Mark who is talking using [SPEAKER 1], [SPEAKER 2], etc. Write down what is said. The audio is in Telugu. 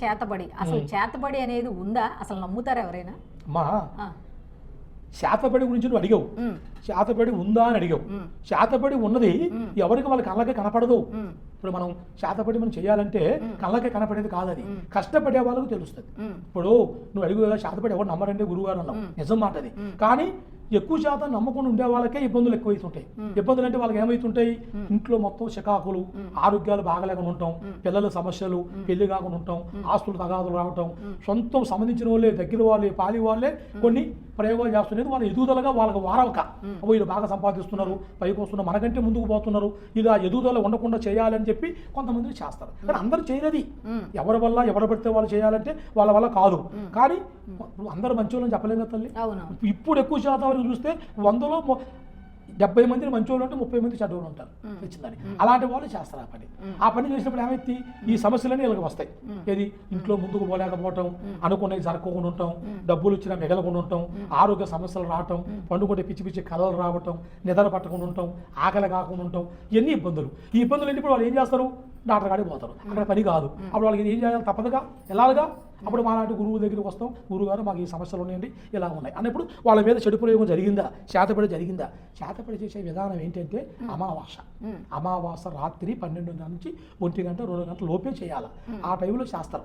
[SPEAKER 1] చేతబడి అసలు చేతబడి అనేది ఉందా? అసలు నమ్ముతారా ఎవరైనా?
[SPEAKER 2] అమ్మా, శాతపడి గురించి నువ్వు అడిగావు. శాతపడి ఉందా అని అడిగావు. శాతపడి ఉన్నది ఎవరికి వాళ్ళ కళ్ళకే కనపడదు. ఇప్పుడు మనం శాతపడి మనం చేయాలంటే కళ్ళకే కనపడేది కాదు, అది కష్టపడే వాళ్ళకు తెలుస్తుంది. ఇప్పుడు నువ్వు అడిగు కదా, శాతపడి ఎవరు నమ్మరంటే గురువుగారు అన్నావు, నిజం మాట అది. కానీ ఎక్కువ శాతం నమ్మకుండా ఉండే వాళ్ళకే ఇబ్బందులు ఎక్కువైతుంటాయి. ఇబ్బందులు అంటే వాళ్ళకి ఏమవుతుంటాయి, ఇంట్లో మొత్తం చికాకులు, ఆరోగ్యాలు బాగలేకుండా ఉంటాం, పిల్లల సమస్యలు, పెళ్లి కాకుండా ఉంటాం, ఆస్తులు తగాదులు రావటం, సొంతం సంబంధించిన వాళ్ళే, దగ్గర వాళ్ళే, పాలి వాళ్ళే కొన్ని ప్రయోగాలు చేస్తున్నది. వాళ్ళ ఎదుగుదలగా వాళ్ళకి వారవక, వీళ్ళు బాగా సంపాదిస్తున్నారు, పైకి వస్తున్నారు, మనకంటే ముందుకు పోతున్నారు, ఇలా ఎదుగుదల ఉండకుండా చేయాలని చెప్పి కొంతమంది చేస్తారు. కానీ అందరూ చేయలేది. ఎవరి వల్ల ఎవరు పడితే వాళ్ళు చేయాలంటే వాళ్ళ వల్ల కాదు. కానీ అందరూ మంచోళ్ళని చెప్పలేం కదా తల్లి. ఇప్పుడు ఎక్కువ శాతం వరకు చూస్తే 100లో 70 మంది మంచోళ్ళు ఉంటే 30 మంది చెడ్డోళ్ళు ఉంటారు వచ్చిందని. అలాంటి వాళ్ళు చేస్తారు ఆ పని. ఆ పని చేసినప్పుడు ఏమైతే ఈ సమస్యలన్నీ వీళ్ళకి వస్తాయి. ఏది, ఇంట్లో ముందుకు పోలేకపోవటం, అనుకునేది జరగకుండా ఉంటాం, డబ్బులు వచ్చినా మిగలకుండా ఉంటాం, ఆరోగ్య సమస్యలు రావటం, పండుకుంటే పిచ్చి పిచ్చి కళలు రావటం, నిద్ర పట్టకుండా ఉంటాం, ఆకలి కాకుండా ఉంటాం, ఇవన్నీ ఇబ్బందులు. ఈ ఇబ్బందులు ఇప్పుడు వాళ్ళు ఏం చేస్తారు, డాక్టర్ కాడికి పోతారు. అక్కడ పని కాదు. అప్పుడు వాళ్ళకి ఏం చేయాలి, తప్పదుగా, వెళ్ళాలిగా. అప్పుడు మా నాటి గురువు దగ్గరికి వస్తాం, గురువుగారు మాకు ఈ సమస్యలు ఉన్నాయండి, ఇలా ఉన్నాయి అన్నప్పుడు వాళ్ళ మీద చెడు ప్రయోగం జరిగిందా, శాతపడి జరిగిందా. శాతపడి చేసే విధానం ఏంటంటే అమావాస రాత్రి 12 నుంచి 1 గంట 2 గంటల లోపే చేయాలి. ఆ టైంలో చేస్తారు.